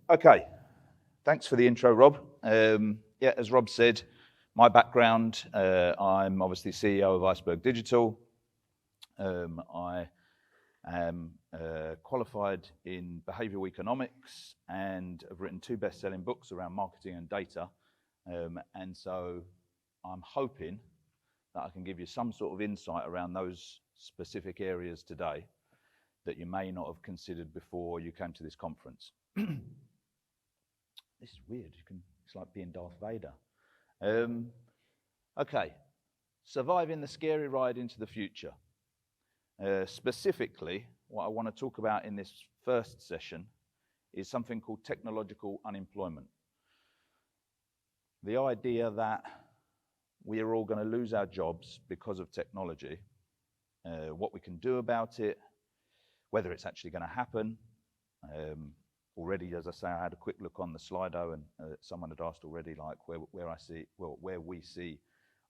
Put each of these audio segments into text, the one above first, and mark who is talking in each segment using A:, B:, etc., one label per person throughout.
A: Okay, thanks for the intro, Rob. Yeah, as Rob said, my background, I'm obviously CEO of Iceberg Digital. I am qualified in behavioral economics and have written 2 best-selling books around marketing and data. And so I'm hoping that I can give you some sort of insight around those specific areas today that you may not have considered before you came to this conference. This is weird. It's like being Darth Vader. Okay, surviving the scary ride into the future. Specifically, what I want to talk about in this first session is something called technological unemployment. The idea that we are all going to lose our jobs because of technology, what we can do about it, whether it's actually going to happen. Already, as I say, I had a quick look on the Slido, and someone had asked already, like where we see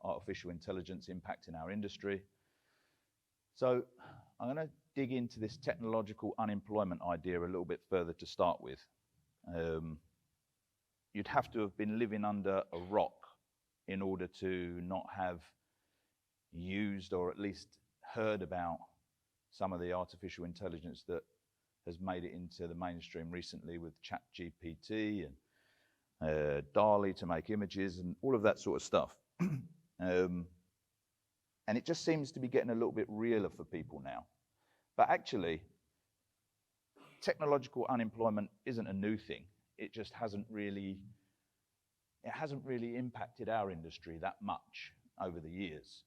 A: artificial intelligence impacting our industry. So I'm going to dig into this technological unemployment idea a little bit further to start with. You'd have to have been living under a rock in order to not have used or at least heard about some of the artificial intelligence that has made it into the mainstream recently with ChatGPT and DALL-E to make images and all of that sort of stuff. And it just seems to be getting a little bit realer for people now. But actually, technological unemployment isn't a new thing. It just hasn't really impacted our industry that much over the years.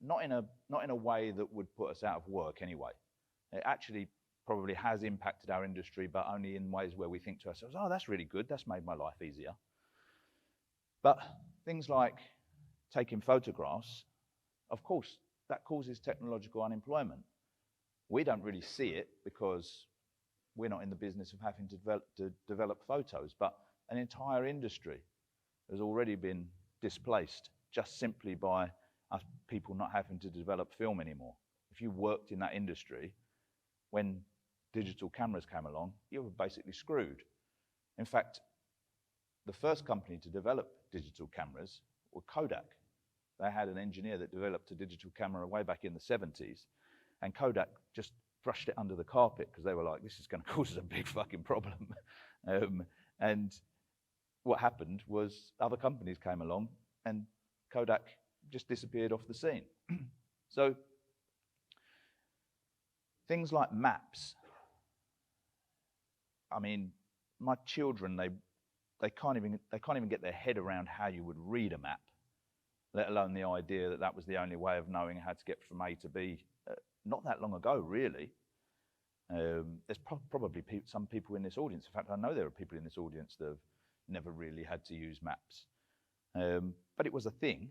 A: Not in a way that would put us out of work anyway. It actually probably has impacted our industry, but only in ways where we think to ourselves, oh, that's really good, that's made my life easier. But things like taking photographs, of course, that causes technological unemployment. We don't really see it because we're not in the business of having to develop photos, but an entire industry has already been displaced just simply by us people not having to develop film anymore. If you worked in that industry, when digital cameras came along, you were basically screwed. In fact, the first company to develop digital cameras were Kodak. They had an engineer that developed a digital camera way back in the 70s, and Kodak just brushed it under the carpet because they were like, this is going to cause us a big fucking problem. And what happened was other companies came along and Kodak just disappeared off the scene. So things like maps. I mean, my children, they can't even get their head around how you would read a map, let alone the idea that that was the only way of knowing how to get from A to B. Not that long ago, really. There's probably some people in this audience. In fact, I know there are people in this audience that have never really had to use maps. But it was a thing.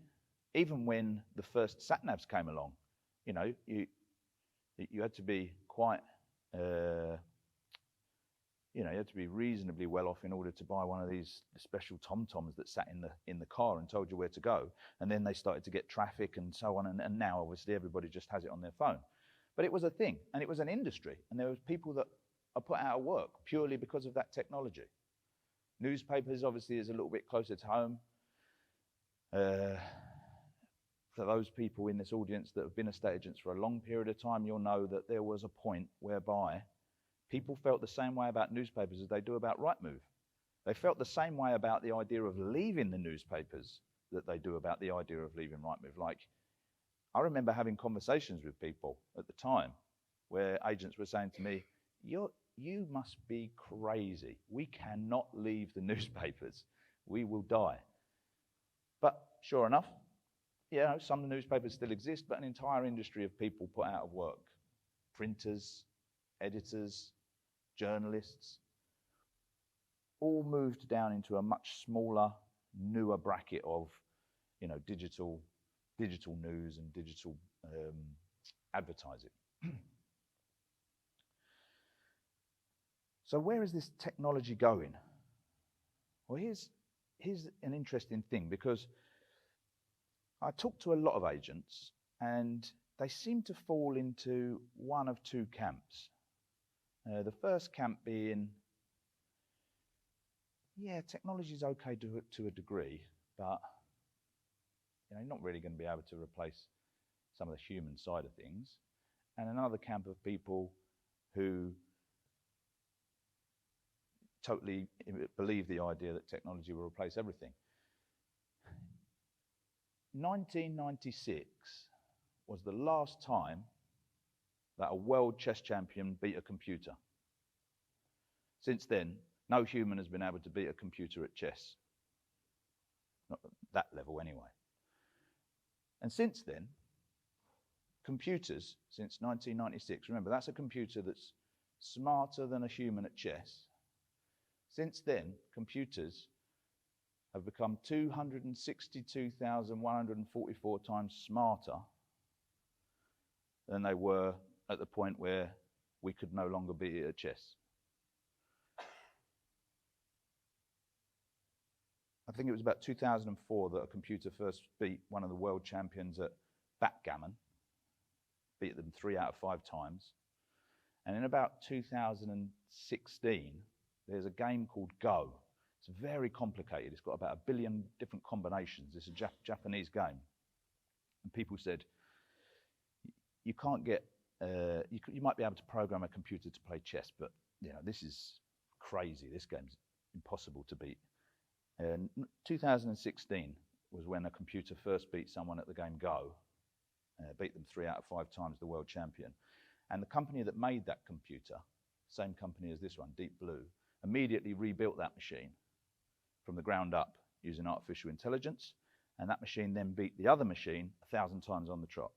A: Even when the first sat-navs came along, you know, you had to be quite, you had to be reasonably well off in order to buy one of these special tom-toms that sat in the car and told you where to go. And then they started to get traffic and so on. And now, obviously, everybody just has it on their phone. But it was a thing, and it was an industry. And there was people that are put out of work purely because of that technology. Newspapers, obviously, is a little bit closer to home. For those people in this audience that have been estate agents for a long period of time, you'll know that there was a point whereby people felt the same way about newspapers as they do about Rightmove. They felt the same way about the idea of leaving the newspapers that they do about the idea of leaving Rightmove. Like, I remember having conversations with people at the time where agents were saying to me, you must be crazy. We cannot leave the newspapers. We will die. But sure enough, some newspapers still exist, but an entire industry of people put out of work. Printers, editors, journalists, all moved down into a much smaller, newer bracket of, digital news and digital advertising. So where is this technology going? Well, here's an interesting thing, because I talk to a lot of agents and they seem to fall into one of two camps. The first camp being, yeah, technology is okay to a degree, but you're not really going to be able to replace some of the human side of things. And another camp of people who totally believe the idea that technology will replace everything. 1996 was the last time that a world chess champion beat a computer. Since then, no human has been able to beat a computer at chess. Not at that level anyway. And since then, computers, since 1996, remember that's a computer that's smarter than a human at chess. Since then, computers have become 262,144 times smarter than they were at the point where we could no longer beat it at chess. I think it was about 2004 that a computer first beat one of the world champions at backgammon, beat them 3 out of 5 times. And in about 2016, there's a game called Go. It's very complicated. It's got about 1 billion different combinations. It's a Japanese game. And people said, you can't get, you might be able to program a computer to play chess, but this is crazy. This game's impossible to beat. 2016 was when a computer first beat someone at the game Go, beat them 3 out of 5 times, the world champion. And the company that made that computer, same company as this one, Deep Blue, immediately rebuilt that machine from the ground up using artificial intelligence, and that machine then beat the other machine 1,000 times on the trot.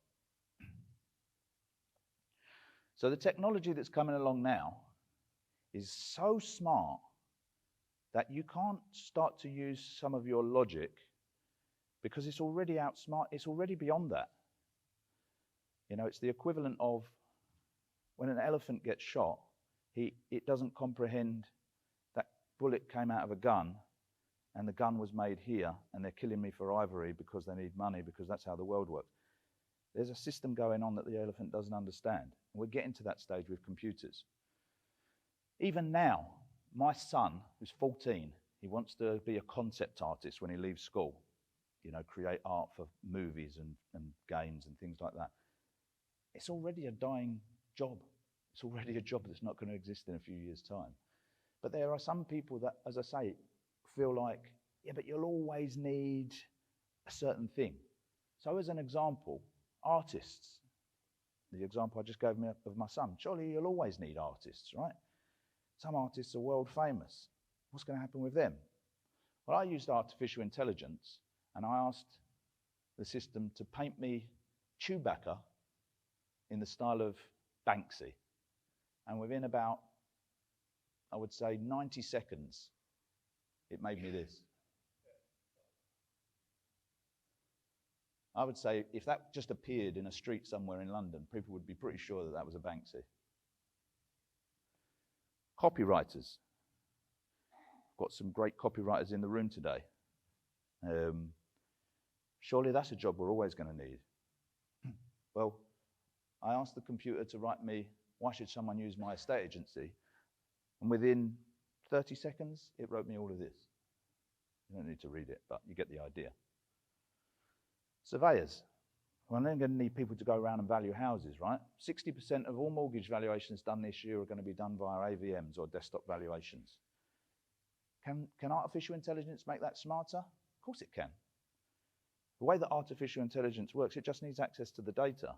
A: So the technology that's coming along now is so smart that you can't start to use some of your logic because it's already outsmart, it's already beyond that. It's the equivalent of when an elephant gets shot, it doesn't comprehend that bullet came out of a gun and the gun was made here and they're killing me for ivory because they need money, because that's how the world works. There's a system going on that the elephant doesn't understand. And we're getting to that stage with computers. Even now, my son, who's 14, he wants to be a concept artist when he leaves school, create art for movies and games and things like that. It's already a dying job. It's already a job that's not going to exist in a few years' time. But there are some people that, as I say, feel like, yeah, but you'll always need a certain thing. So as an example, artists, the example I just gave me of my son, surely you'll always need artists, right? Some artists are world famous. What's going to happen with them? Well, I used artificial intelligence and I asked the system to paint me Chewbacca in the style of Banksy. And within about, I would say, 90 seconds, it made me this. I would say if that just appeared in a street somewhere in London, people would be pretty sure that that was a Banksy. Copywriters. Got some great copywriters in the room today. Surely that's a job we're always going to need. Well, I asked the computer to write me, why should someone use my estate agency? And within 30 seconds, it wrote me all of this. You don't need to read it, but you get the idea. Surveyors. Well, they're going to need people to go around and value houses, right? 60% of all mortgage valuations done this year are going to be done via AVMs or desktop valuations. Can artificial intelligence make that smarter? Of course it can. The way that artificial intelligence works, it just needs access to the data.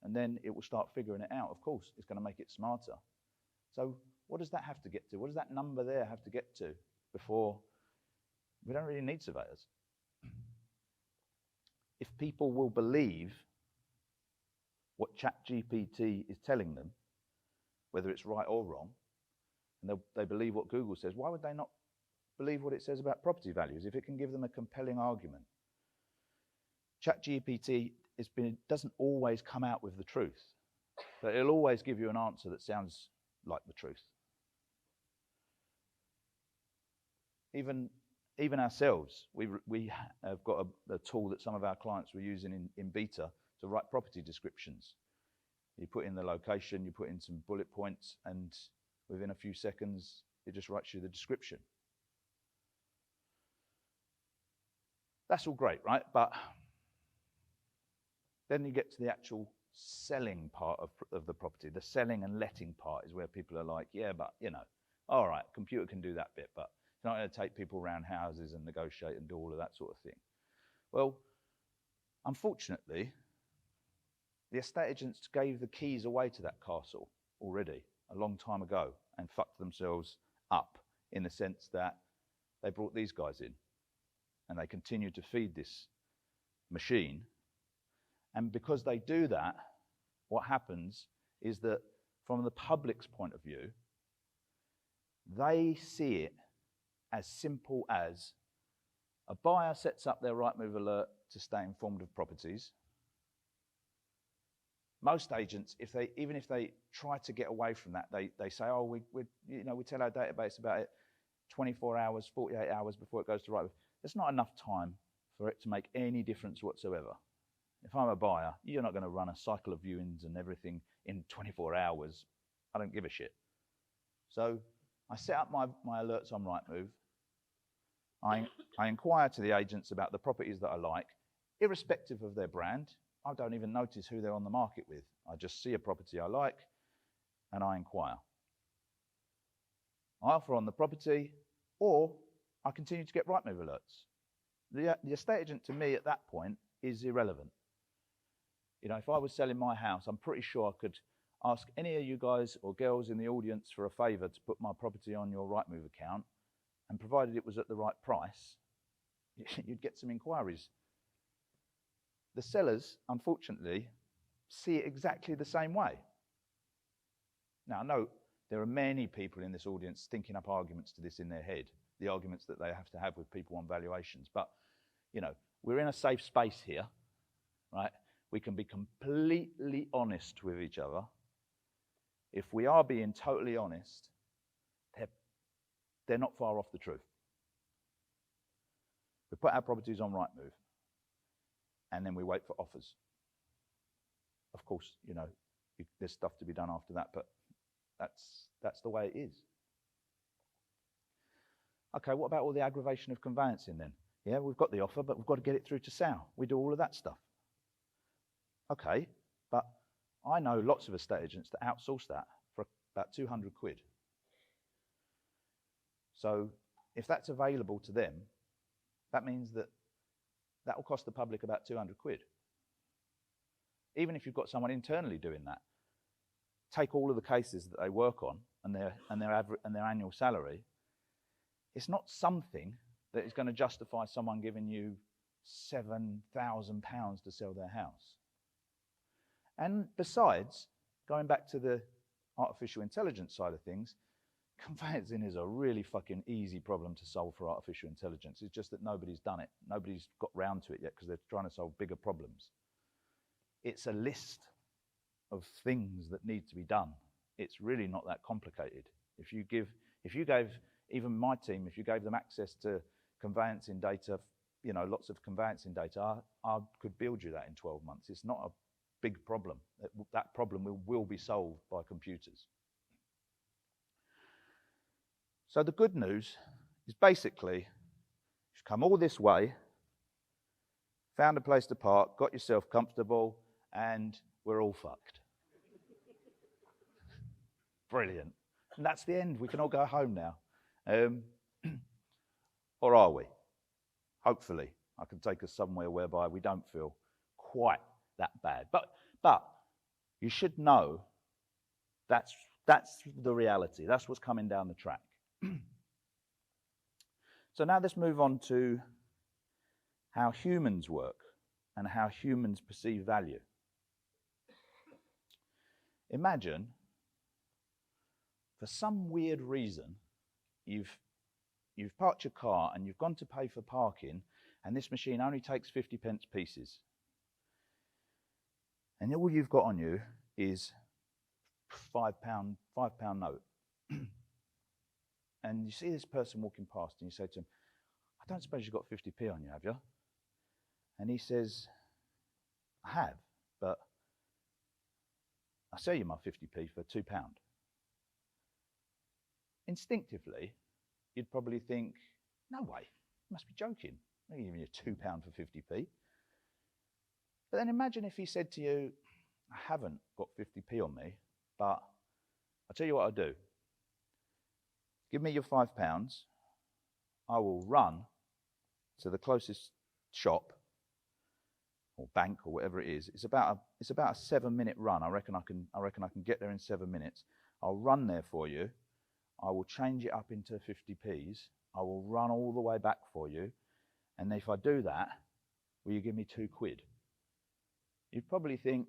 A: And then it will start figuring it out. Of course, it's going to make it smarter. So what does that have to get to? What does that number there have to get to before we don't really need surveyors? If people will believe what ChatGPT is telling them, whether it's right or wrong, and they believe what Google says, why would they not believe what it says about property values if it can give them a compelling argument? ChatGPT doesn't always come out with the truth, but it'll always give you an answer that sounds like the truth. Even ourselves, we have got a tool that some of our clients were using in beta to write property descriptions. You put in the location, you put in some bullet points, and within a few seconds, it just writes you the description. That's all great, right? But then you get to the actual selling part of the property. The selling and letting part is where people are like, yeah, but, you know, all right, computer can do that bit, but it's not going to take people around houses and negotiate and do all of that sort of thing. Well, unfortunately, the estate agents gave the keys away to that castle already a long time ago and fucked themselves up in the sense that they brought these guys in and they continue to feed this machine. And because they do that, what happens is that from the public's point of view, they see it as simple as a buyer sets up their Rightmove alert to stay informed of properties. Most agents, even if they try to get away from that, they say, oh, we tell our database about it 24 hours, 48 hours before it goes to Rightmove. There's not enough time for it to make any difference whatsoever. If I'm a buyer, you're not going to run a cycle of viewings and everything in 24 hours. I don't give a shit. So I set up my alerts on Rightmove. I inquire to the agents about the properties that I like, irrespective of their brand. I don't even notice who they're on the market with. I just see a property I like and I inquire. I offer on the property, or I continue to get Rightmove alerts. The estate agent to me at that point is irrelevant. You know, if I was selling my house, I'm pretty sure I could ask any of you guys or girls in the audience for a favor to put my property on your Rightmove account, and provided it was at the right price, you'd get some inquiries. The sellers, unfortunately, see it exactly the same way. Now, I know there are many people in this audience thinking up arguments to this in their head, the arguments that they have to have with people on valuations. But, you know, we're in a safe space here, right? We can be completely honest with each other. If we are being totally honest, they're not far off the truth. We put our properties on Rightmove, and then we wait for offers. Of course, you know, there's stuff to be done after that, but that's the way it is. Okay, what about all the aggravation of conveyancing then? Yeah, we've got the offer, but we've got to get it through to sale. We do all of that stuff. Okay, but I know lots of estate agents that outsource that for about 200 quid. So if that's available to them, that means that will cost the public about 200 quid. Even if you've got someone internally doing that, take all of the cases that they work on and their annual salary, it's not something that is going to justify someone giving you £7,000 to sell their house. And besides, going back to the artificial intelligence side of things, conveyancing is a really fucking easy problem to solve for artificial intelligence. It's just that nobody's done it. Nobody's got round to it yet because they're trying to solve bigger problems. It's a list of things that need to be done. It's really not that complicated. If you gave even my team, if you gave them access to conveyancing data, you know, lots of conveyancing data, I could build you that in 12 months. It's not a big problem. That problem will be solved by computers. So the good news is basically, you've come all this way, found a place to park, got yourself comfortable, and we're all fucked. Brilliant. And that's the end. We can all go home now. Or are we? Hopefully, I can take us somewhere whereby we don't feel quite that bad. But you should know that's the reality. That's what's coming down the track. So now let's move on to how humans work and how humans perceive value. Imagine, for some weird reason, you've parked your car and you've gone to pay for parking, and this machine only takes 50p pieces. And all you've got on you is £5 note. And you see this person walking past and you say to him, I don't suppose you've got 50p on you, have you? And he says, I have, but I'll sell you my 50p for £2. Instinctively, you'd probably think, no way, you must be joking. I'm giving you £2 for 50p. But then imagine if he said to you, I haven't got 50p on me, but I'll tell you what I'll do. Give me your £5. I will run to the closest shop or bank or whatever it is. It's about a 7-minute run. I reckon I can get there in 7 minutes. I'll run there for you. I will change it up into 50p's. I will run all the way back for you. And if I do that, will you give me £2? You'd probably think,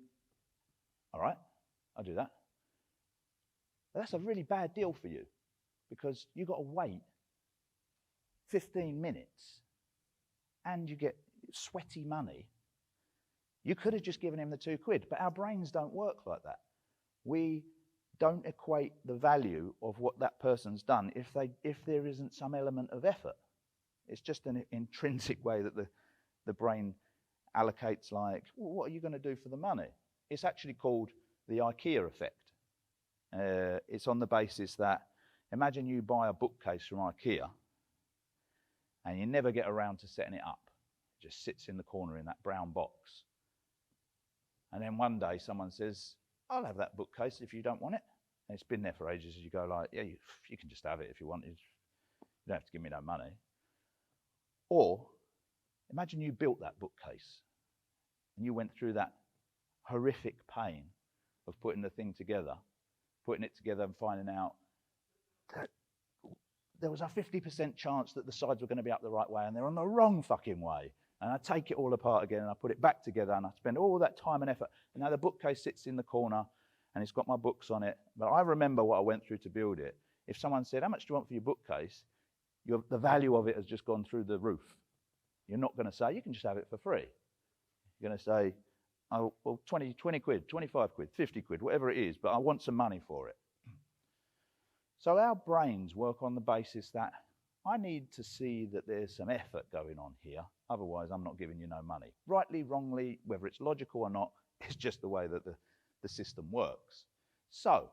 A: all right, I'll do that. But that's a really bad deal for you because you've got to wait 15 minutes and you get sweaty money. You could have just given him the £2, but our brains don't work like that. We don't equate the value of what that person's done if there isn't some element of effort. It's just an intrinsic way that the brain allocates, like, well, what are you going to do for the money? It's actually called the IKEA effect. It's on the basis that, imagine you buy a bookcase from IKEA and you never get around to setting it up. It just sits in the corner in that brown box. And then one day someone says, I'll have that bookcase if you don't want it. And it's been there for ages. You go like, yeah, you can just have it if you want. You don't have to give me no money. Or imagine you built that bookcase and you went through that horrific pain of putting the thing together, putting it together and finding out that there was a 50% chance that the sides were going to be up the right way and they're on the wrong fucking way. And I take it all apart again and I put it back together and I spend all that time and effort. And now the bookcase sits in the corner and it's got my books on it. But I remember what I went through to build it. If someone said, how much do you want for your bookcase? The value of it has just gone through the roof. You're not going to say, you can just have it for free. You're going to say, oh, well, 20 quid, 25 quid, 50 quid, whatever it is, but I want some money for it. So our brains work on the basis that I need to see that there's some effort going on here, otherwise I'm not giving you no money. Rightly, wrongly, whether it's logical or not, it's just the way that the system works. So,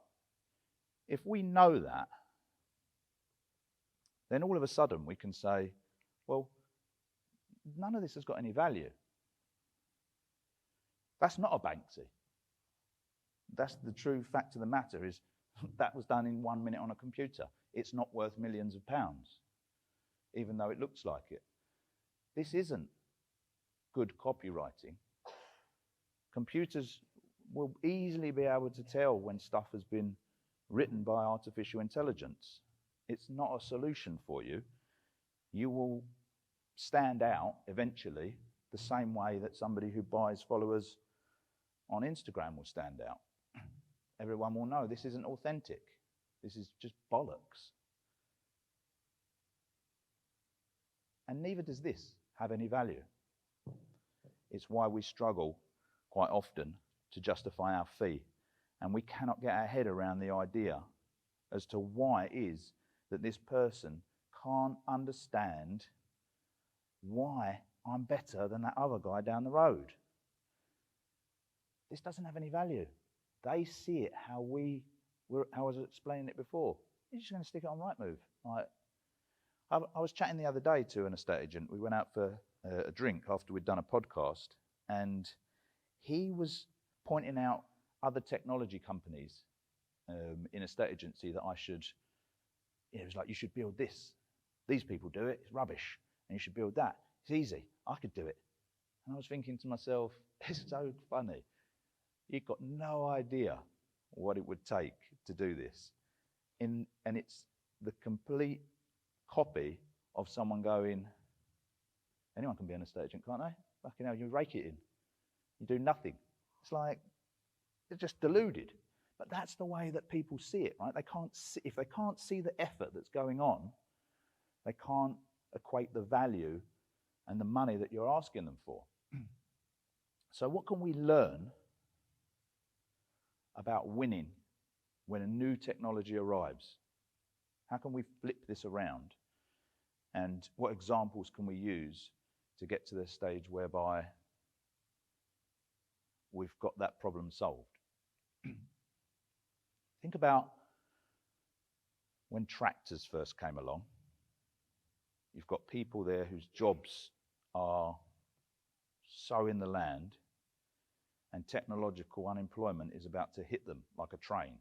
A: if we know that, then all of a sudden we can say, well, none of this has got any value. That's not a Banksy. That's the true fact of the matter, is that was done in 1 minute on a computer. It's not worth millions of pounds, even though it looks like it. This isn't good copywriting. Computers will easily be able to tell when stuff has been written by artificial intelligence. It's not a solution for you. You will stand out eventually the same way that somebody who buys followers on Instagram will stand out. Everyone will know this isn't authentic. This is just bollocks. And neither does this have any value. It's why we struggle quite often to justify our fee. And we cannot get our head around the idea as to why it is that this person can't understand why I'm better than that other guy down the road. This doesn't have any value. They see it how I was explaining it before. You're just going to stick it on Rightmove. Like, I was chatting the other day to an estate agent. We went out for a drink after we'd done a podcast, and he was pointing out other technology companies in a estate agency that I should, it was like, you should build this. These people do it, it's rubbish. And you should build that. It's easy, I could do it. And I was thinking to myself, it's so funny. You've got no idea what it would take to do this. And it's the complete copy of someone going, anyone can be an estate agent, can't they? Fucking hell, you rake it in. You do nothing. It's like, they're just deluded. But that's the way that people see it, right? They can't see, if they can't see the effort that's going on, they can't equate the value and the money that you're asking them for. So what can we learn about winning when a new technology arrives? How can we flip this around? And what examples can we use to get to the stage whereby we've got that problem solved? Think about when tractors first came along. You've got people there whose jobs are so in the land, and technological unemployment is about to hit them like a train.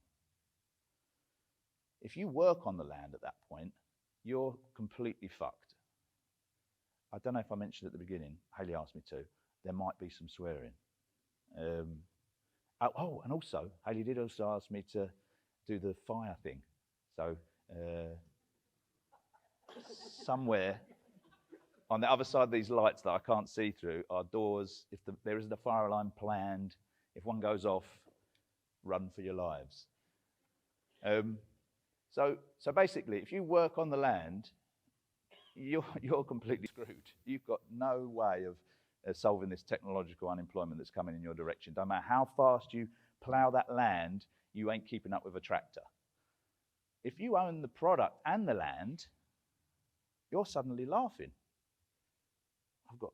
A: If you work on the land at that point, you're completely fucked. I don't know if I mentioned at the beginning, Hayley asked me to, there might be some swearing. And also, Hayley did also ask me to do the fire thing. So somewhere on the other side of these lights that I can't see through are doors. If there isn't a fire alarm planned, if one goes off, run for your lives. So basically, if you work on the land, you're completely screwed. You've got no way of solving this technological unemployment that's coming in your direction. No matter how fast you plow that land, you ain't keeping up with a tractor. If you own the product and the land, you're suddenly laughing. I've got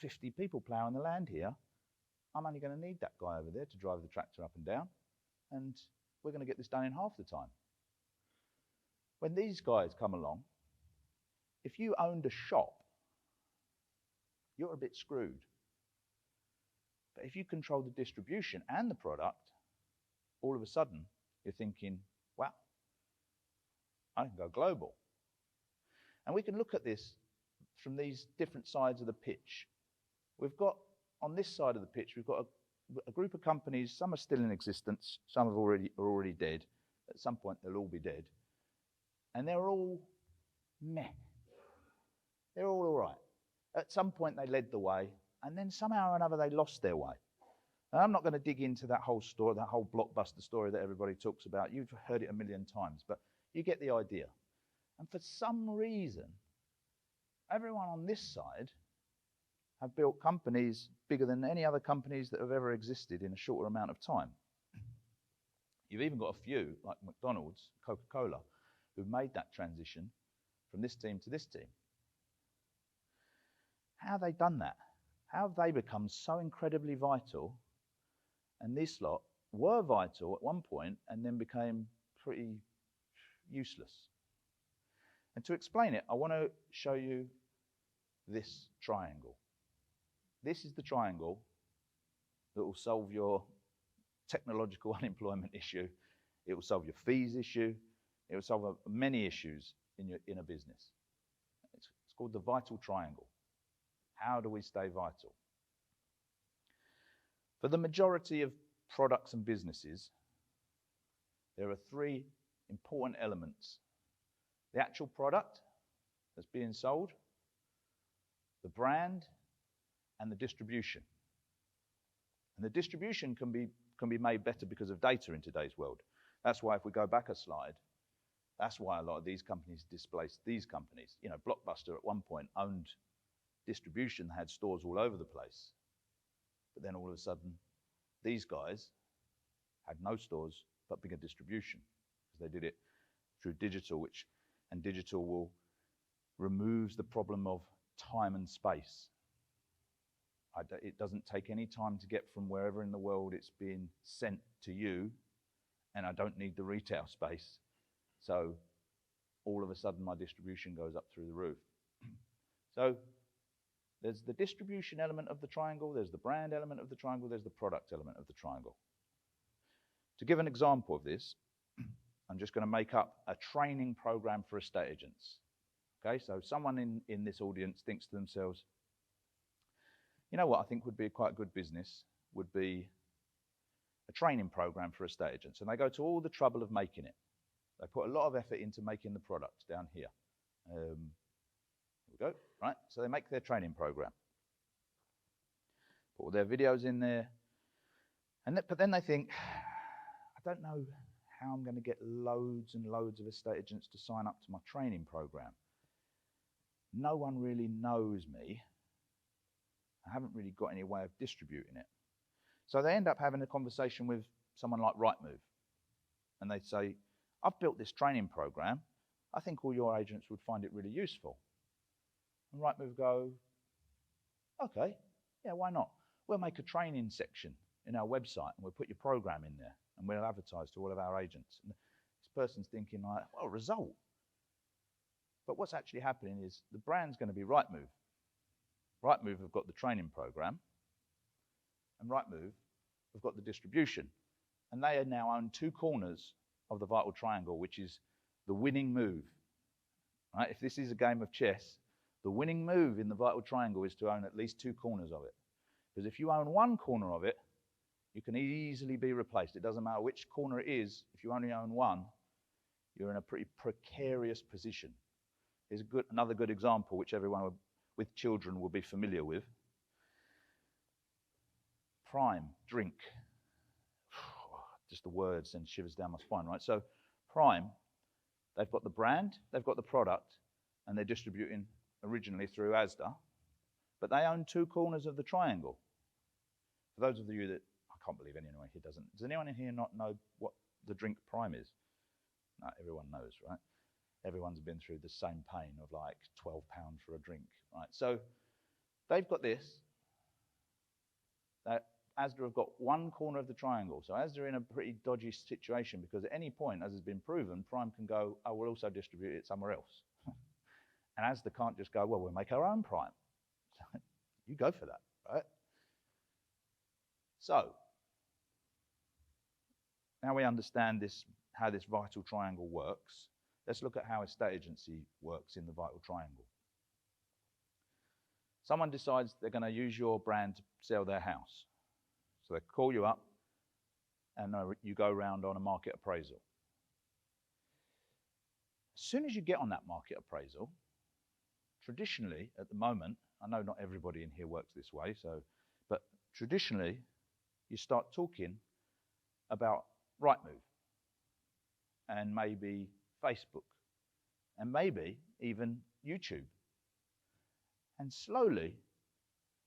A: 50 people plowing the land here. I'm only going to need that guy over there to drive the tractor up and down, and we're going to get this done in half the time. When these guys come along, if you owned a shop, you're a bit screwed. But if you control the distribution and the product, all of a sudden you're thinking, wow, I can go global. And we can look at this from these different sides of the pitch. We've got, on this side of the pitch, we've got a group of companies. Some are still in existence, some are already dead. At some point they'll all be dead. And they're all meh. They're all right. At some point they led the way, and then somehow or another they lost their way. And I'm not going to dig into that whole story, that whole blockbuster story that everybody talks about. You've heard it a million times, but you get the idea. And for some reason, everyone on this side have built companies bigger than any other companies that have ever existed in a shorter amount of time. You've even got a few, like McDonald's, Coca-Cola, who've made that transition from this team to this team. How have they done that? How have they become so incredibly vital? And this lot were vital at one point and then became pretty useless. And to explain it, I want to show you this triangle. This is the triangle that will solve your technological unemployment issue. It will solve your fees issue. It will solve many issues in a business. It's called the vital triangle. How do we stay vital? For the majority of products and businesses, there are three important elements. The actual product that's being sold, the brand, and the distribution. And the distribution can be made better because of data in today's world. That's why if we go back a slide, that's why a lot of these companies displaced these companies. You know, Blockbuster at one point owned distribution, had stores all over the place. But then all of a sudden, these guys had no stores but bigger distribution because they did it through digital, and digital removes the problem of time and space. It doesn't take any time to get from wherever in the world it's being sent to you, and I don't need the retail space. So all of a sudden my distribution goes up through the roof. So there's the distribution element of the triangle, there's the brand element of the triangle, there's the product element of the triangle. To give an example of this, I'm just going to make up a training program for estate agents. Okay, so someone in this audience thinks to themselves, you know what I think would be quite a good business would be a training program for estate agents. And they go to all the trouble of making it. They put a lot of effort into making the product down here. Here we go, right? So they make their training program. Put all their videos in there. But then they think, I don't know how I'm going to get loads and loads of estate agents to sign up to my training program. No one really knows me. I haven't really got any way of distributing it. So they end up having a conversation with someone like Rightmove. And they say, I've built this training program. I think all your agents would find it really useful. And Rightmove go, okay, yeah, why not? We'll make a training section in our website and we'll put your program in there and we'll advertise to all of our agents. And this person's thinking like, well, result. But what's actually happening is the brand's going to be Rightmove. Rightmove have got the training program, and Rightmove have got the distribution. And they now own 2 corners of the vital triangle, which is the winning move. Right? If this is a game of chess, the winning move in the vital triangle is to own at least 2 corners of it. Because if you own 1 corner of it, you can easily be replaced. It doesn't matter which corner it is. If you only own 1, you're in a pretty precarious position. Here's another good example, which everyone with children will be familiar with. Prime, drink. Just the word sends shivers down my spine, right? So Prime, they've got the brand, they've got the product, and they're distributing originally through Asda, but they own 2 corners of the triangle. For those of you that, I can't believe anyone here doesn't. Does anyone in here not know what the drink Prime is? No, everyone knows, right? Everyone's been through the same pain of like £12 for a drink, right? So they've got this. Asda have got 1 corner of the triangle. So Asda are in a pretty dodgy situation because at any point, as has been proven, Prime can go, oh, we'll also distribute it somewhere else. And Asda can't just go, well, we'll make our own Prime. You go for that, right? So now we understand this, how this vital triangle works. Let's look at how a estate agency works in the vital triangle. Someone decides they're going to use your brand to sell their house. So they call you up and you go around on a market appraisal. As soon as you get on that market appraisal, traditionally at the moment, I know not everybody in here works this way, but traditionally you start talking about Rightmove and maybe Facebook and maybe even YouTube. And slowly,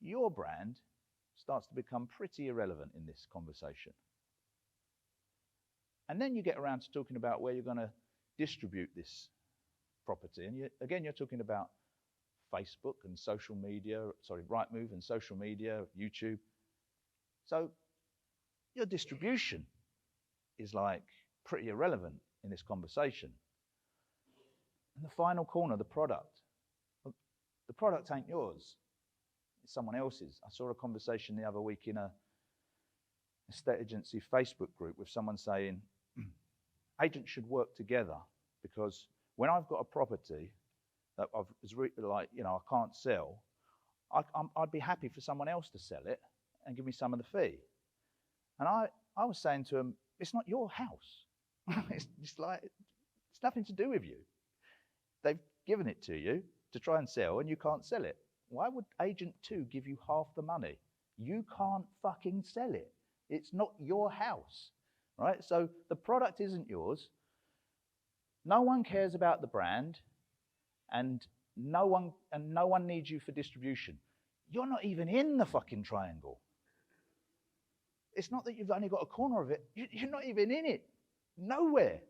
A: your brand starts to become pretty irrelevant in this conversation. And then you get around to talking about where you're going to distribute this property. And again, you're talking about Facebook and social media, Rightmove and social media, YouTube. So your distribution is like pretty irrelevant in this conversation. And the final corner, the product. The product ain't yours. It's someone else's. I saw a conversation the other week in a estate agency Facebook group with someone saying, agents should work together because when I've got a property that I can't sell, I'd be happy for someone else to sell it and give me some of the fee. And I was saying to him, it's not your house. It's nothing to do with you. They've given it to you to try and sell and you can't sell it. Why would agent 2 give you half the money? You can't fucking sell it. It's not your house, right? So the product isn't yours. No one cares about the brand and no one needs you for distribution. You're not even in the fucking triangle. It's not that you've only got a corner of it. You're not even in it. Nowhere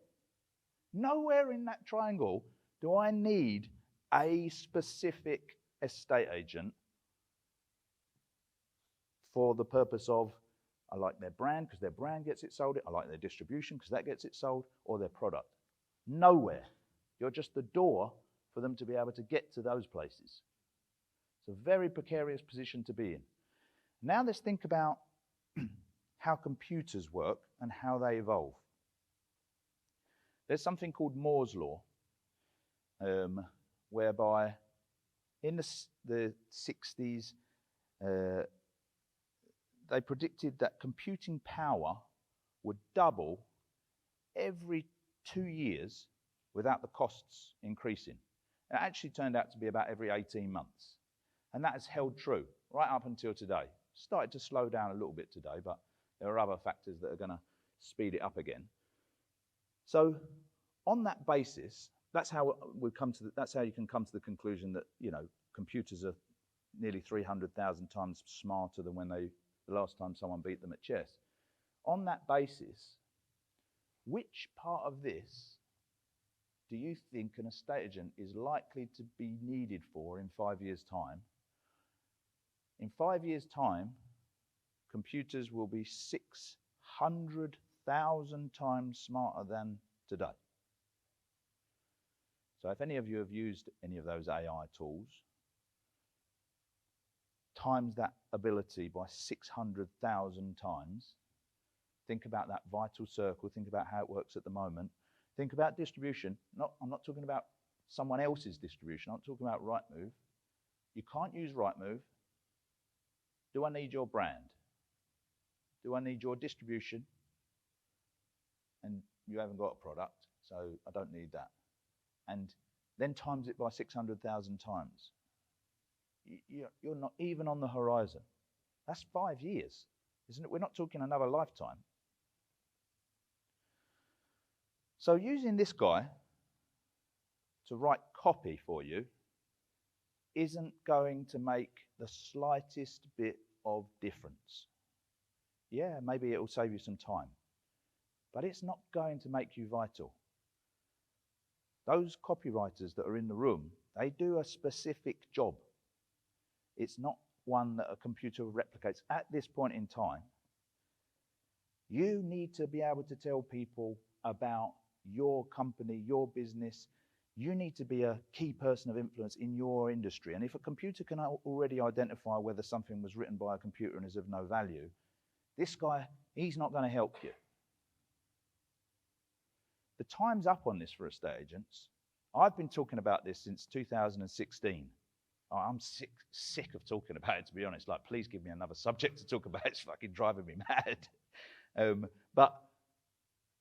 A: in that triangle do I need a specific estate agent for the purpose of, I like their brand because their brand gets it sold, I like their distribution because that gets it sold, or their product. Nowhere. You're just the door for them to be able to get to those places. It's a very precarious position to be in. Now let's think about how computers work and how they evolve. There's something called Moore's Law, whereby in the 60s, they predicted that computing power would double every 2 years without the costs increasing. It actually turned out to be about every 18 months. And that has held true right up until today. Started to slow down a little bit today, but there are other factors that are going to speed it up again. So on that basis, that's how you can come to the conclusion that, computers are nearly 300,000 times smarter than when the last time someone beat them at chess. On that basis, which part of this do you think an estate agent is likely to be needed for in 5 years' time? In 5 years' time, computers will be 600,000 times smarter than today. So if any of you have used any of those AI tools, times that ability by 600,000 times. Think about that vital circle. Think about how it works at the moment. Think about distribution. I'm not talking about someone else's distribution. I'm talking about Rightmove. You can't use Rightmove. Do I need your brand? Do I need your distribution? And you haven't got a product, so I don't need that. And then times it by 600,000 times. You're not even on the horizon. That's 5 years, isn't it? We're not talking another lifetime. So using this guy to write copy for you isn't going to make the slightest bit of difference. Yeah, maybe it will save you some time, but it's not going to make you vital. Those copywriters that are in the room, they do a specific job. It's not one that a computer replicates at this point in time. You need to be able to tell people about your company, your business. You need to be a key person of influence in your industry. And if a computer can already identify whether something was written by a computer and is of no value, this guy, he's not going to help you. The time's up on this for estate agents. I've been talking about this since 2016. I'm sick of talking about it, to be honest. Like, please give me another subject to talk about. It's fucking driving me mad. But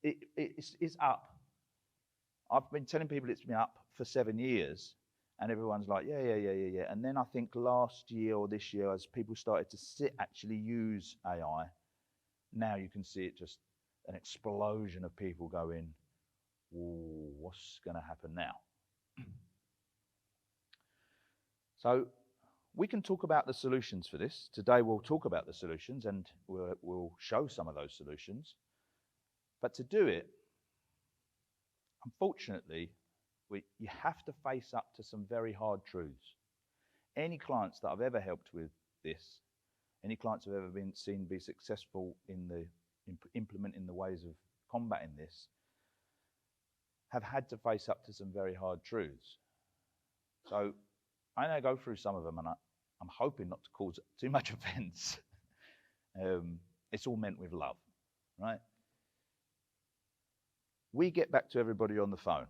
A: it's up. I've been telling people it's been up for 7 years, and everyone's like, yeah. And then I think last year or this year, as people started to actually use AI, now you can see it just an explosion of people going, "Ooh, what's going to happen now?" So we can talk about the solutions for this. Today we'll talk about the solutions, and we'll show some of those solutions. But to do it, unfortunately, you have to face up to some very hard truths. Any clients that I've ever helped with this, any clients who have ever been seen be successful in implementing the ways of combating this, have had to face up to some very hard truths. So I'm going to go through some of them, and I'm hoping not to cause too much offense. It's all meant with love, right? We get back to everybody on the phone.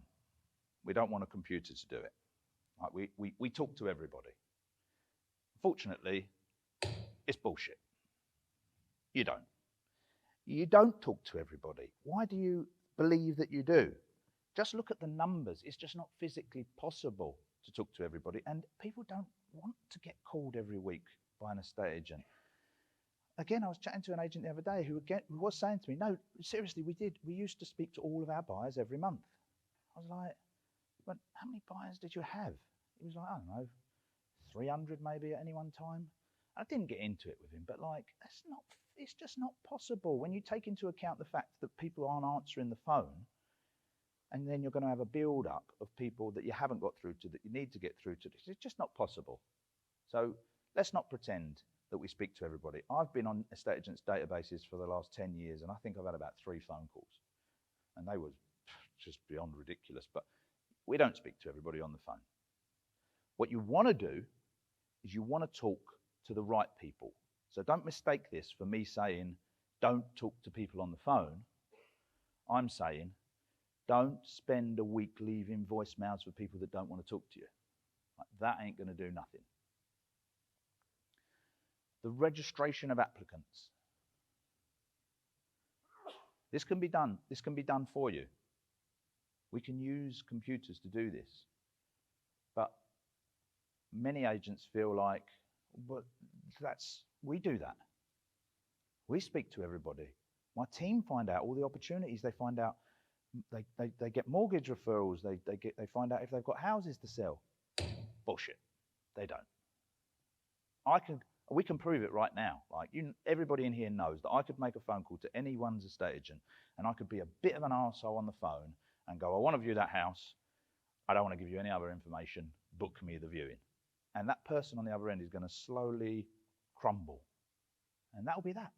A: We don't want a computer to do it. Right? We talk to everybody. Fortunately, it's bullshit. You don't. You don't talk to everybody. Why do you believe that you do? Just look at the numbers. It's just not physically possible to talk to everybody. And people don't want to get called every week by an estate agent. Again, I was chatting to an agent the other day who was saying to me, no, seriously, we used to speak to all of our buyers every month. I was like, but how many buyers did you have? He was like, I don't know, 300 maybe at any one time. I didn't get into it with him, but like, it's just not possible. When you take into account the fact that people aren't answering the phone, and then you're going to have a build-up of people that you haven't got through to, that you need to get through to. It's just not possible. So let's not pretend that we speak to everybody. I've been on estate agents' databases for the last 10 years, and I think I've had about 3 phone calls. And they were just beyond ridiculous. But we don't speak to everybody on the phone. What you want to do is you want to talk to the right people. So don't mistake this for me saying, don't talk to people on the phone. I'm saying, don't spend a week leaving voicemails for people that don't want to talk to you. Like, that ain't going to do nothing. The registration of applicants. This can be done. This can be done for you. We can use computers to do this. But many agents feel like, but we do that. We speak to everybody. My team find out all the opportunities. They find out. They get mortgage referrals. They find out if they've got houses to sell. Bullshit. They don't. We can prove it right now. Like, everybody in here knows that I could make a phone call to anyone's estate agent, and I could be a bit of an arsehole on the phone and go, I want to view that house. I don't want to give you any other information. Book me the viewing. And that person on the other end is going to slowly crumble. And that'll be that.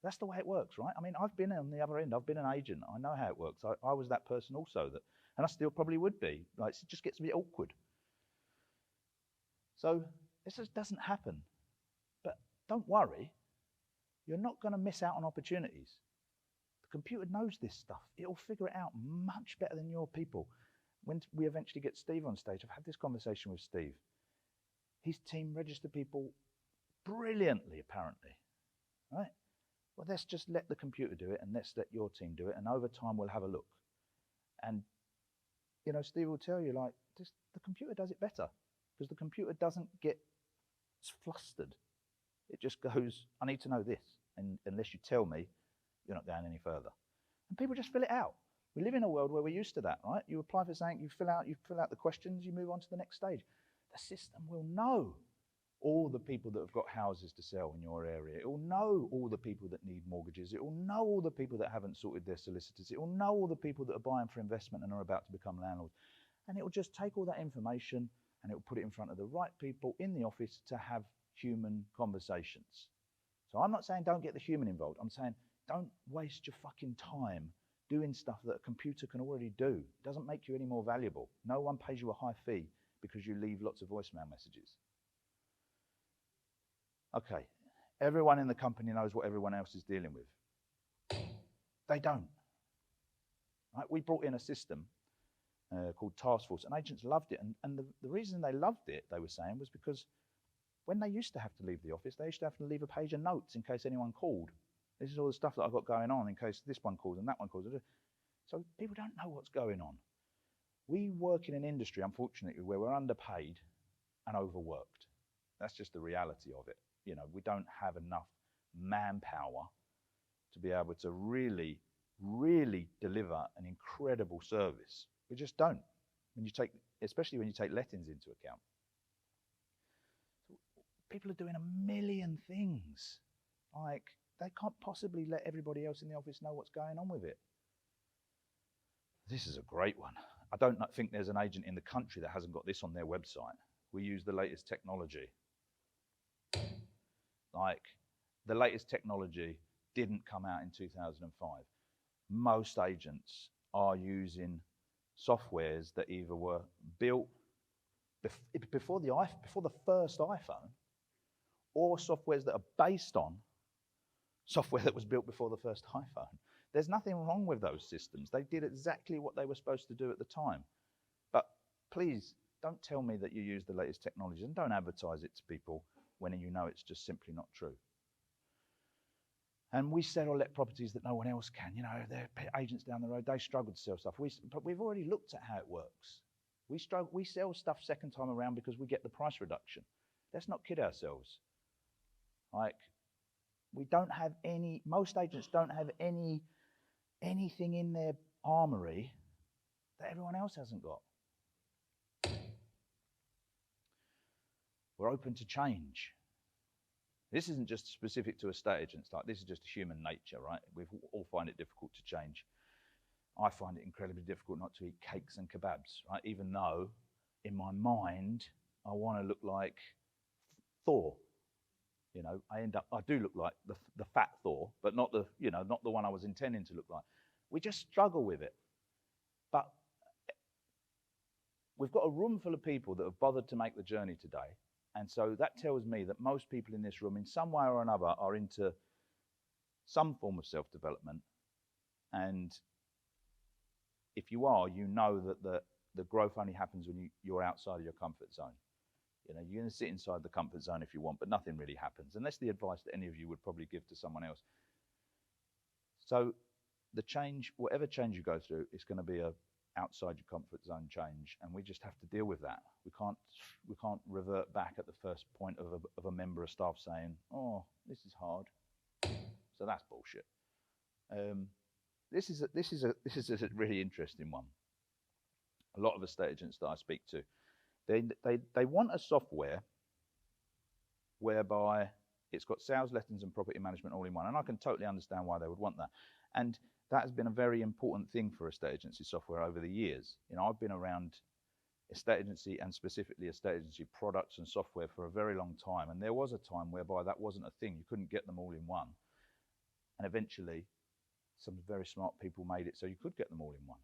A: That's the way it works, right? I mean, I've been on the other end. I've been an agent. I know how it works. I was that person also, and I still probably would be. Like, it just gets a bit awkward. So this just doesn't happen. don't worry, you're not going to miss out on opportunities. The computer knows this stuff. It'll figure it out much better than your people. When we eventually get Steve on stage, I've had this conversation with Steve. His team register people brilliantly, apparently, right? Well, let's just let the computer do it, and let's let your team do it, and over time we'll have a look. And, you know, Steve will tell you, like, the computer does it better, because the computer doesn't get flustered. It just goes, I need to know this, and unless you tell me, you're not going any further. And people just fill it out. We live in a world where we're used to that, right? You apply for something, you fill out the questions, you move on to the next stage. The system will know all the people that have got houses to sell in your area. It will know all the people that need mortgages. It will know all the people that haven't sorted their solicitors. It will know all the people that are buying for investment and are about to become landlords. And it will just take all that information and it will put it in front of the right people in the office to have human conversations. So I'm not saying don't get the human involved. I'm saying don't waste your fucking time doing stuff that a computer can already do. It doesn't make you any more valuable. No one pays you a high fee because you leave lots of voicemail messages. Okay, everyone in the company knows what everyone else is dealing with. They don't. Right? We brought in a system called Task Force, and agents loved it. And the reason they loved it, they were saying, was because when they used to have to leave the office, they used to have to leave a page of notes in case anyone called. This is all the stuff that I've got going on in case this one calls and that one calls. So people don't know what's going on. We work in an industry, unfortunately, where we're underpaid and overworked. That's just the reality of it. You know, we don't have enough manpower to be able to really, really deliver an incredible service. We just don't. Especially when you take lettings into account. People are doing a million things. Like, they can't possibly let everybody else in the office know what's going on with it. This is a great one. I don't think there's an agent in the country that hasn't got this on their website. We use the latest technology. Like, the latest technology didn't come out in 2005. Most agents are using softwares that either were built before the first iPhone, or softwares that are based on software that was built before the first iPhone. There's nothing wrong with those systems. They did exactly what they were supposed to do at the time. But please, don't tell me that you use the latest technology, and don't advertise it to people when you know it's just simply not true. And we sell or let properties that no one else can. You know, they're agents down the road, they struggle to sell stuff. But we've already looked at how it works. We sell stuff second time around because we get the price reduction. Let's not kid ourselves. Like, most agents don't have anything in their armory that everyone else hasn't got. We're open to change. This isn't just specific to estate agents. Like, this is just human nature, right? We all find it difficult to change. I find it incredibly difficult not to eat cakes and kebabs, right? Even though, in my mind, I want to look like Thor. You know, I do look like the fat Thor, but not the one I was intending to look like. We just struggle with it. But we've got a room full of people that have bothered to make the journey today. And so that tells me that most people in this room, in some way or another, are into some form of self-development. And if you are, you know that the growth only happens when you're outside of your comfort zone. You know, you're going to sit inside the comfort zone if you want, but nothing really happens. And that's the advice that any of you would probably give to someone else. So the change, whatever change you go through, it's going to be a outside your comfort zone change, and we just have to deal with that. We can't revert back at the first point of a member of staff saying, "Oh, this is hard." So that's bullshit. This is a really interesting one. A lot of estate agents that I speak to, they want a software whereby it's got sales, lettings, and property management all in one, and I can totally understand why they would want that. And that has been a very important thing for estate agency software over the years. You know, I've been around estate agency and specifically estate agency products and software for a very long time, and there was a time whereby that wasn't a thing. You couldn't get them all in one. And eventually, some very smart people made it so you could get them all in one.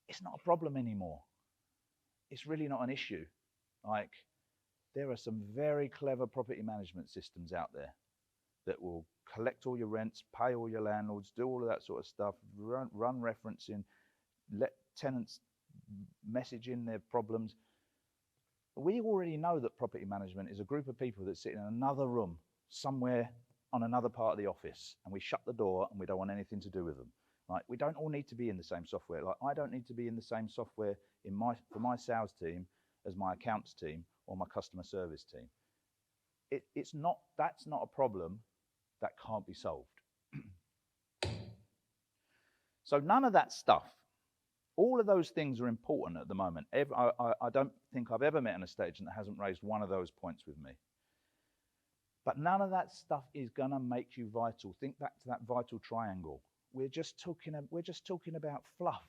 A: It's not a problem anymore. It's really not an issue. Like, There are some very clever property management systems out there that will collect all your rents, pay all your landlords, do all of that sort of stuff, run referencing, let tenants message in their problems. We already know that property management is a group of people that sit in another room somewhere on another part of the office, and we shut the door and we don't want anything to do with them. Like, we don't all need to be in the same software. Like, I don't need to be in the same software for my sales team as my accounts team or my customer service team. That's not a problem that can't be solved. So none of that stuff, all of those things are important at the moment. I don't think I've ever met an estate agent that hasn't raised one of those points with me. But none of that stuff is going to make you vital. Think back to that vital triangle. We're just talking about fluff.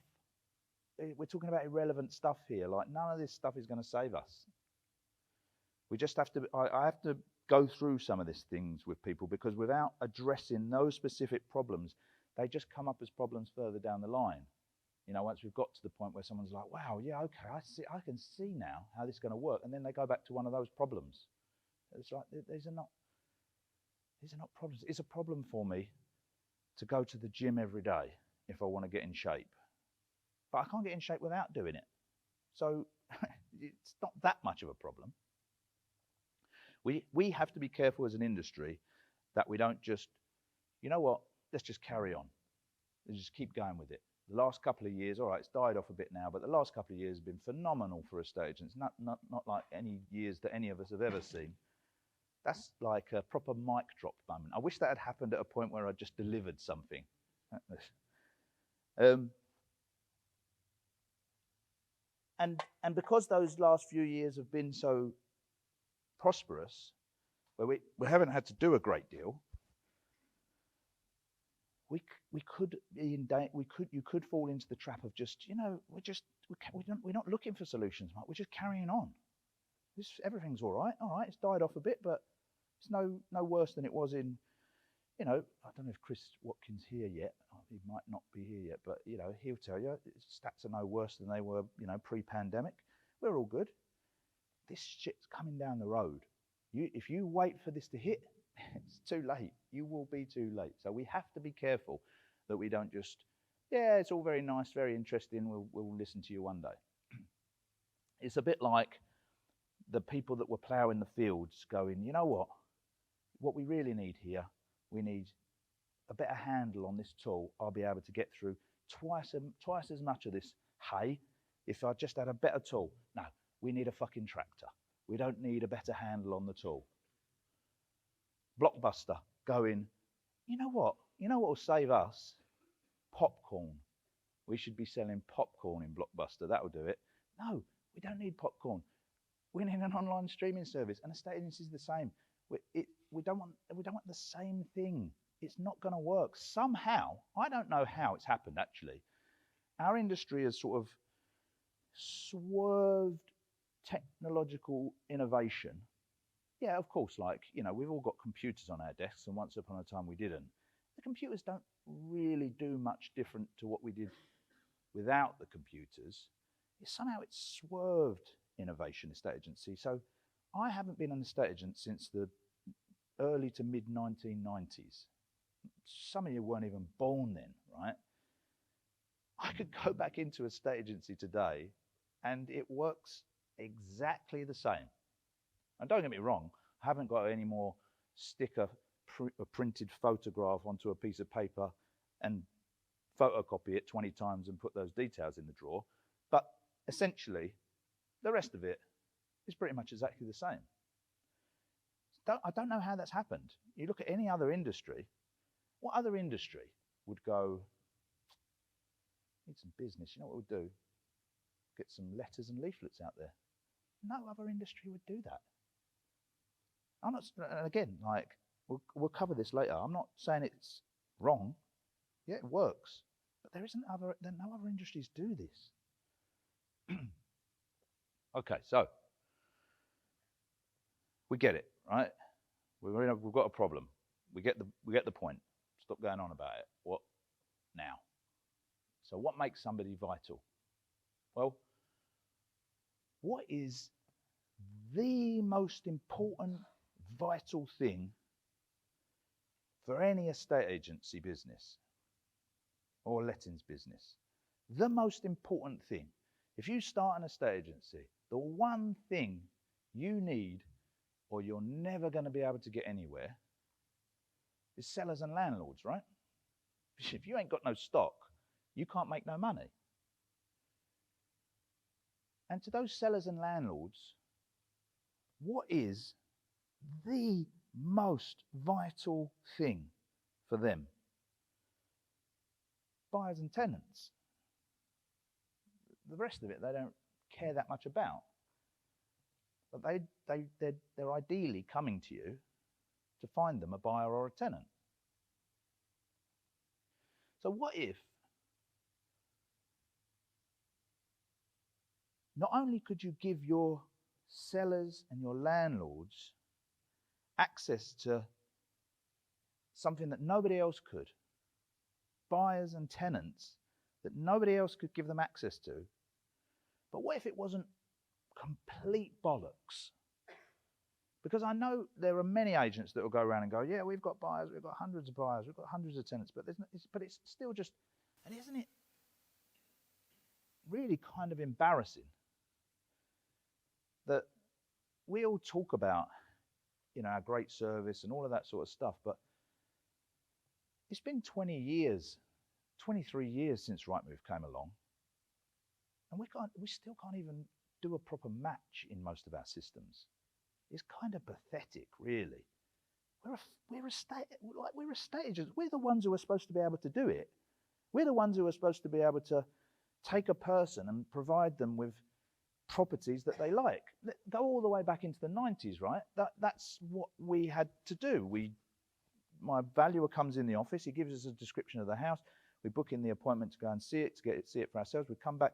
A: We're talking about irrelevant stuff here. Like, none of this stuff is going to save us. We just have to, I have to go through some of these things with people, because without addressing those specific problems, they just come up as problems further down the line. You know, once we've got to the point where someone's like, wow, yeah, okay, I can see now how this is going to work. And then they go back to one of those problems. It's like, these are not problems. It's a problem for me to go to the gym every day if I want to get in shape. But I can't get in shape without doing it. So it's not that much of a problem. We have to be careful as an industry that we don't just, you know what, let's just carry on. Let's just keep going with it. The last couple of years, all right, it's died off a bit now, but the last couple of years have been phenomenal for estate agents. Not like any years that any of us have ever seen. That's like a proper mic drop moment. I wish that had happened at a point where I just delivered something. And because those last few years have been so prosperous, where we haven't had to do a great deal, you could fall into the trap of just, you know, we're not looking for solutions, Mark. We're just carrying on. Everything's all right, it's died off a bit, but it's no worse than it was in, you know, I don't know if Chris Watkins here yet. He might not be here yet, but, you know, he'll tell you stats are no worse than they were, you know, pre-pandemic. We're all good. This shit's coming down the road. If you wait for this to hit, it's too late. You will be too late. So we have to be careful that we don't just, yeah, it's all very nice, very interesting, we'll listen to you one day. It's a bit like the people that were ploughing the fields going, you know what we really need here, we need a better handle on this tool. I'll be able to get through twice as much of this hay if I just had a better tool. No, we need a fucking tractor. We don't need a better handle on the tool. Blockbuster going, you know what will save us? Popcorn. We should be selling popcorn in Blockbuster. That will do it. No, we don't need popcorn. We need an online streaming service, and estate agency is the same. We don't want the same thing. It's not going to work. Somehow, I don't know how it's happened actually, our industry has sort of swerved technological innovation. Yeah, of course, like, you know, we've all got computers on our desks, and once upon a time we didn't. The computers don't really do much different to what we did without the computers. Somehow it's swerved innovation, estate agency. So I haven't been an estate agent since the early to mid 1990s. Some of you weren't even born then, right? I could go back into a estate agency today and it works exactly the same. And don't get me wrong, I haven't got any more sticker a printed photograph onto a piece of paper and photocopy it 20 times and put those details in the drawer. But essentially, the rest of it is pretty much exactly the same. I don't know how that's happened. You look at any other industry, what other industry would go, need some business, you know what we'll do? Get some letters and leaflets out there. No other industry would do that. I'm not, and again, like, we'll cover this later. I'm not saying it's wrong. Yeah, it works. But no other industries do this. Okay, so we get it, right? We've got a problem. We get the point. Stop going on about it. What now? So what makes somebody vital? Well, what is the most important, vital thing for any estate agency business or lettings business. The most important thing. If you start an estate agency, the one thing you need, or you're never going to be able to get anywhere, is sellers and landlords, right? If you ain't got no stock, you can't make no money. And to those sellers and landlords, what is the most vital thing for them? Buyers and tenants. The rest of it they don't care that much about. But they're ideally coming to you to find them a buyer or a tenant. So what if not only could you give your sellers and your landlords access to something that nobody else could, buyers and tenants that nobody else could give them access to, but what if it wasn't complete bollocks? Because I know there are many agents that will go around and go, yeah, we've got buyers, we've got hundreds of buyers, we've got hundreds of tenants, but it's still just, and isn't it really kind of embarrassing that we all talk about, our great service and all of that sort of stuff, but it's been 20 years, 23 years since Rightmove came along, and we still can't even do a proper match in most of our systems. It's kind of pathetic, really. We're estate agents. We're the ones who are supposed to be able to do it. We're the ones who are supposed to be able to take a person and provide them with properties that they like. Go all the way back into the 90s, right? That's what we had to do. My valuer comes in the office, he gives us a description of the house, we book in the appointment to go and see it, see it for ourselves. We come back,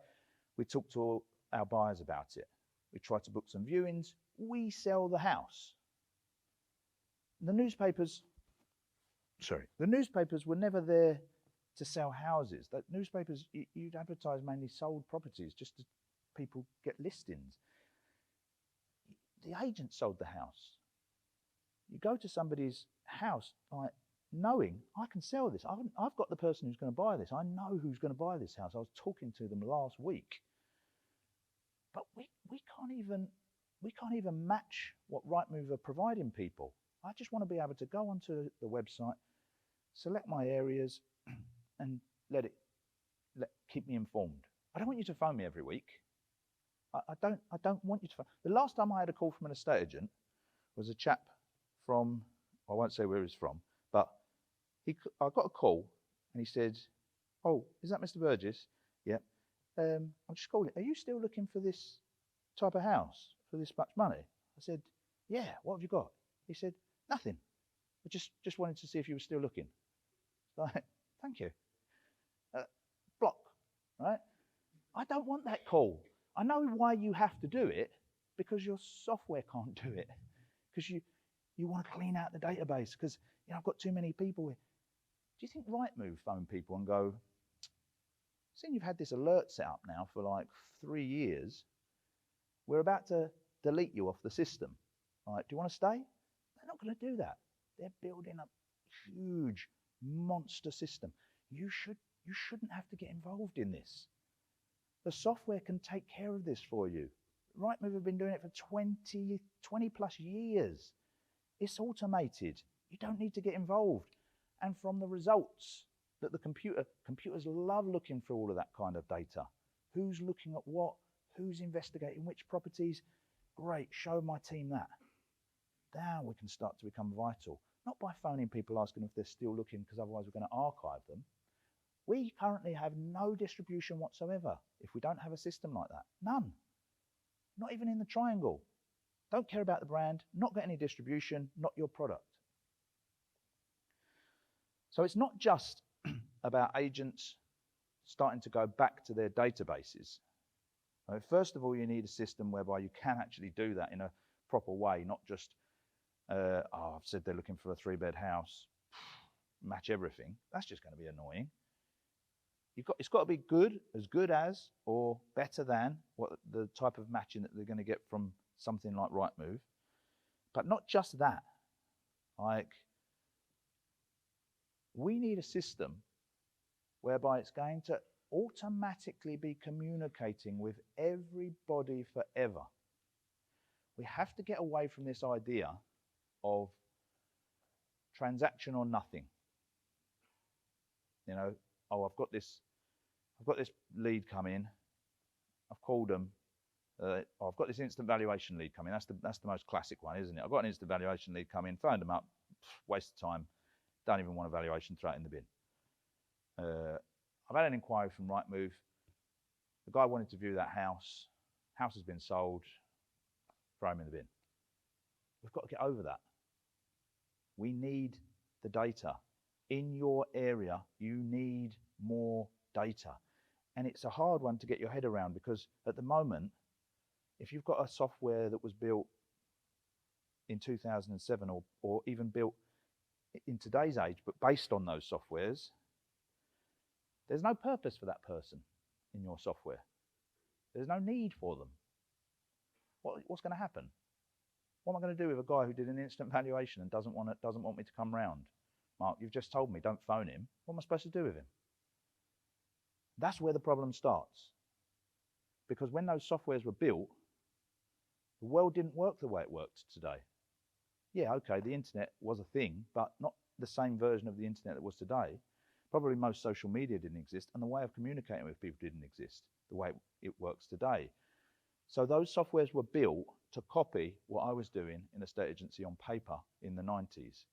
A: we talk to our buyers about it. We try to book some viewings. We sell the house. The newspapers were never there to sell houses. The newspapers, you'd advertise mainly sold properties just to people get listings. The agent sold the house. You go to somebody's house like knowing, I can sell this. I've got the person who's going to buy this. I know who's going to buy this house. I was talking to them last week. But we can't even match what Rightmove are providing people. I just want to be able to go onto the website, select my areas, and keep me informed. I don't want you to phone me every week. I don't want you to phone. The last time I had a call from an estate agent was a chap from, I won't say where he's from, but I got a call and he said, "Oh, is that Mr. Burgess?" "Yeah. I'm just calling. Are you still looking for this type of house for this much money?" I said, "Yeah. What have you got?" He said, "Nothing. I just wanted to see if you were still looking." Like, thank you. Block, right? I don't want that call. I know why you have to do it, because your software can't do it. Because you want to clean out the database, because I've got too many people here. Do you think Rightmove phone people and go, "Seeing you've had this alert set up now for like 3 years, we're about to delete you off the system. Right, do you want to stay?" They're not going to do that. They're building a huge monster system. You shouldn't have to get involved in this. The software can take care of this for you. Rightmove have been doing it for 20 plus years. It's automated. You don't need to get involved. And from the results that computers love looking for all of that kind of data. Who's looking at what? Who's investigating which properties? Great, show my team that. Now we can start to become vital. Not by phoning people asking if they're still looking, because otherwise we're going to archive them. We currently have no distribution whatsoever if we don't have a system like that. None. Not even in the triangle. Don't care about the brand, not got any distribution, not your product. So it's not just about agents starting to go back to their databases. First of all, you need a system whereby you can actually do that in a proper way, not just, I've said they're looking for a 3-bed house, match everything. That's just going to be annoying. It's got to be good as, or better than what the type of matching that they're going to get from something like Rightmove. But not just that. Like, we need a system whereby it's going to automatically be communicating with everybody forever. We have to get away from this idea of transaction or nothing. You know, oh, I've got this lead come in. I've called them. I've got this instant valuation lead coming. That's the most classic one, isn't it? I've got an instant valuation lead come in, phoned them up, waste of time, don't even want a valuation, throw it in the bin. I've had an inquiry from Rightmove. The guy wanted to view that house. House has been sold, throw him in the bin. We've got to get over that. We need the data. In your area, you need more data. And it's a hard one to get your head around, because at the moment, if you've got a software that was built in 2007 or even built in today's age, but based on those softwares, there's no purpose for that person in your software. There's no need for them. What's going to happen? What am I going to do with a guy who did an instant valuation and doesn't want me to come round? Mark, you've just told me don't phone him. What am I supposed to do with him? That's where the problem starts. Because when those softwares were built, the world didn't work the way it works today. Yeah, okay, the internet was a thing, but not the same version of the internet that was today. Probably most social media didn't exist, and the way of communicating with people didn't exist the way it works today. So those softwares were built to copy what I was doing in a estate agency on paper in the 90s.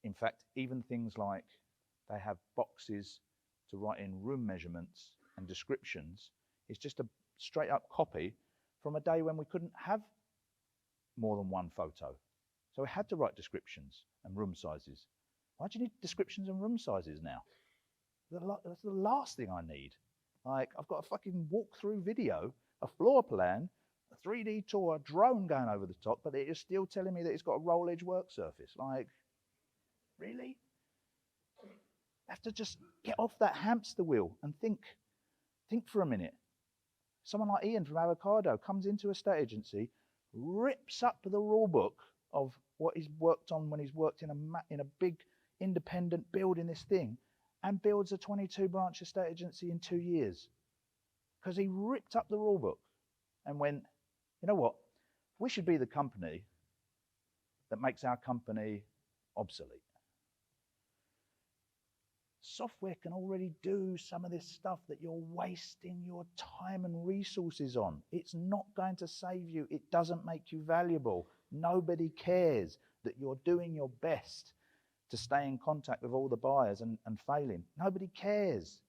A: In fact, even things like they have boxes to write in room measurements and descriptions. It's just a straight up copy from a day when we couldn't have more than one photo. So we had to write descriptions and room sizes. Why do you need descriptions and room sizes now? That's the last thing I need. Like, I've got a fucking walkthrough video, a floor plan, a 3D tour, a drone going over the top, but it is still telling me that it's got a roll edge work surface. Like, really? Have to just get off that hamster wheel and think for a minute. Someone like Ian from Avocado comes into a estate agency, rips up the rule book of what he's worked on when he's worked in a big independent building this thing, and builds a 22 branch estate agency in 2 years because he ripped up the rule book and went, you know what, we should be the company that makes our company obsolete. Software can already do some of this stuff that you're wasting your time and resources on. It's not going to save you. It doesn't make you valuable. Nobody cares that you're doing your best to stay in contact with all the buyers and failing. Nobody cares.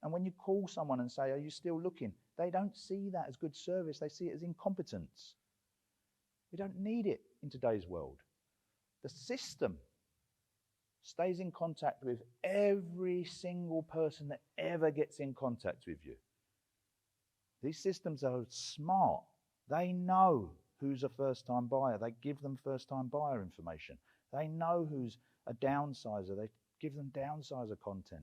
A: And when you call someone and say, are you still looking? They don't see that as good service. They see it as incompetence. We don't need it in today's world. The system stays in contact with every single person that ever gets in contact with you. These systems are smart. They know who's a first-time buyer. They give them first-time buyer information. They know who's a downsizer. They give them downsizer content.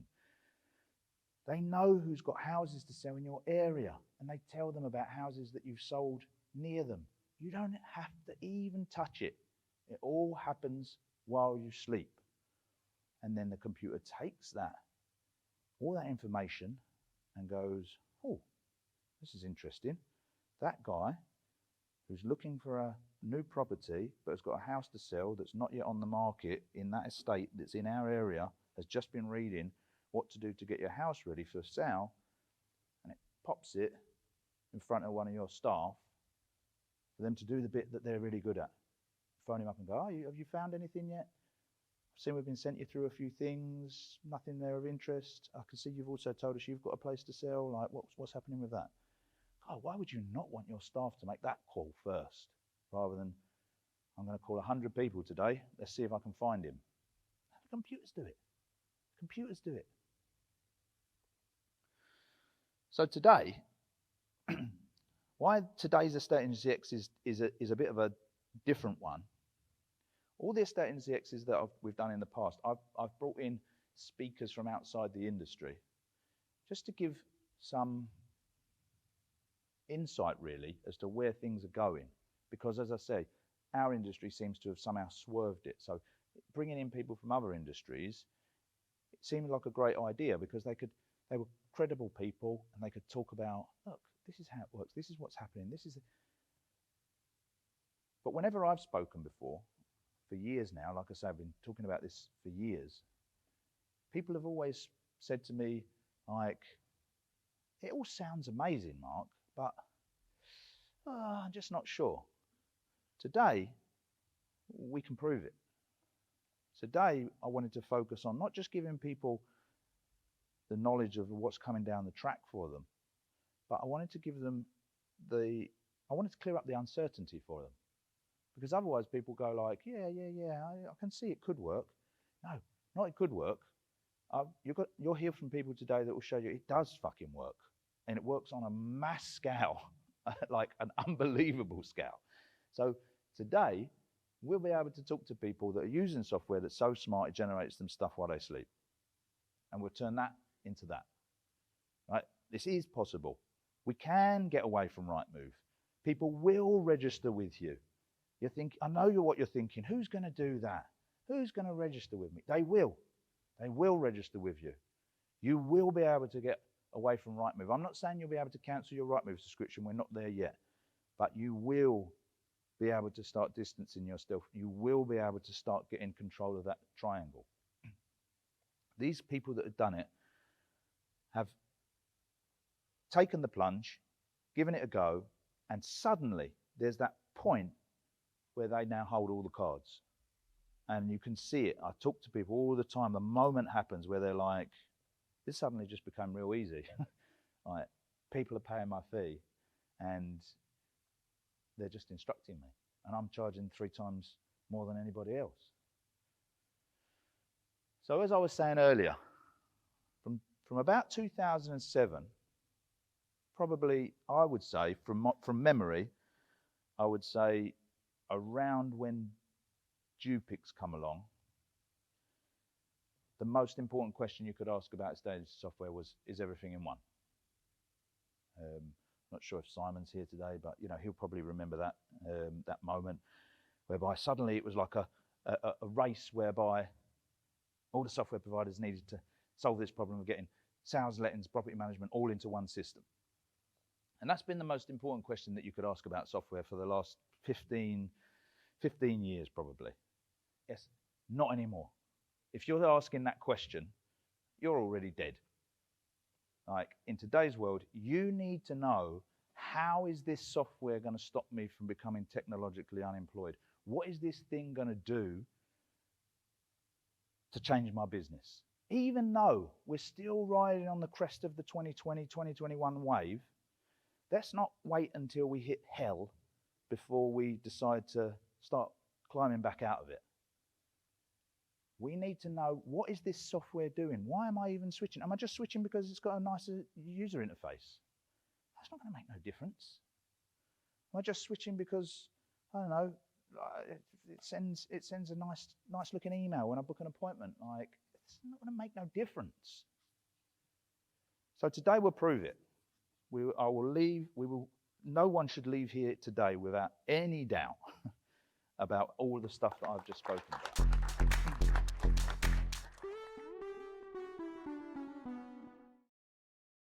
A: They know who's got houses to sell in your area, and they tell them about houses that you've sold near them. You don't have to even touch it. It all happens while you sleep. And then the computer takes all that information and goes, oh, this is interesting. That guy who's looking for a new property but has got a house to sell that's not yet on the market in that estate that's in our area has just been reading what to do to get your house ready for sale, and it pops it in front of one of your staff for them to do the bit that they're really good at. Phone him up and go, oh, have you found anything yet? I've seen we've been sent you through a few things, nothing there of interest. I can see you've also told us you've got a place to sell. Like, what's happening with that? God, why would you not want your staff to make that call first, rather than, I'm going to call 100 people today, let's see if I can find him. The computers do it. Computers do it. So today, why today's Estate Agency X is a bit of a different one. All the Estate Agency X's that we've done in the past, I've brought in speakers from outside the industry just to give some insight really as to where things are going. Because as I say, our industry seems to have somehow swerved it. So bringing in people from other industries, it seemed like a great idea because they were credible people and they could talk about, look, this is how it works, this is what's happening, this is. But whenever I've spoken before, for years now, like I say, I've been talking about this for years, people have always said to me, like, it all sounds amazing, Mark, but I'm just not sure. Today, we can prove it. Today, I wanted to focus on not just giving people the knowledge of what's coming down the track for them, but I wanted to give them I wanted to clear up the uncertainty for them. Because otherwise people go like, yeah, I can see it could work. No, not it could work. You'll hear from people today that will show you it does fucking work. And it works on a mass scale, like an unbelievable scale. So today, we'll be able to talk to people that are using software that's so smart it generates them stuff while they sleep. And we'll turn that into that. Right? This is possible. We can get away from Rightmove. People will register with you. I know what you're thinking. Who's going to do that? Who's going to register with me? They will. They will register with you. You will be able to get away from Rightmove. I'm not saying you'll be able to cancel your Rightmove subscription. We're not there yet. But you will be able to start distancing yourself. You will be able to start getting control of that triangle. These people that have done it have taken the plunge, given it a go, and suddenly there's that point where they now hold all the cards. And you can see it. I talk to people all the time. The moment happens where they're like, this suddenly just became real easy. Like, people are paying my fee and they're just instructing me. And I'm charging 3 times more than anybody else. So as I was saying earlier, from about 2007, probably I would say, from memory, I would say around when Dupix come along, the most important question you could ask about today's software was, is everything in one? Not sure if Simon's here today, but he'll probably remember that moment whereby suddenly it was like a race whereby all the software providers needed to solve this problem of getting sales, lettings, property management all into one system. And that's been the most important question that you could ask about software for the last 15 years probably. Yes, not anymore. If you're asking that question, you're already dead. Like, in today's world, you need to know, how is this software going to stop me from becoming technologically unemployed? What is this thing going to do to change my business? Even though we're still riding on the crest of the 2020, 2021 wave, let's not wait until we hit hell before we decide to start climbing back out of it. We need to know, what is this software doing? Why am I even switching? Am I just switching because it's got a nicer user interface? That's not going to make no difference. Am I just switching because, I don't know, it sends a nice looking email when I book an appointment? Like, it's not going to make no difference. So today we'll prove it. No one should leave here today without any doubt about all the stuff that I've just spoken about.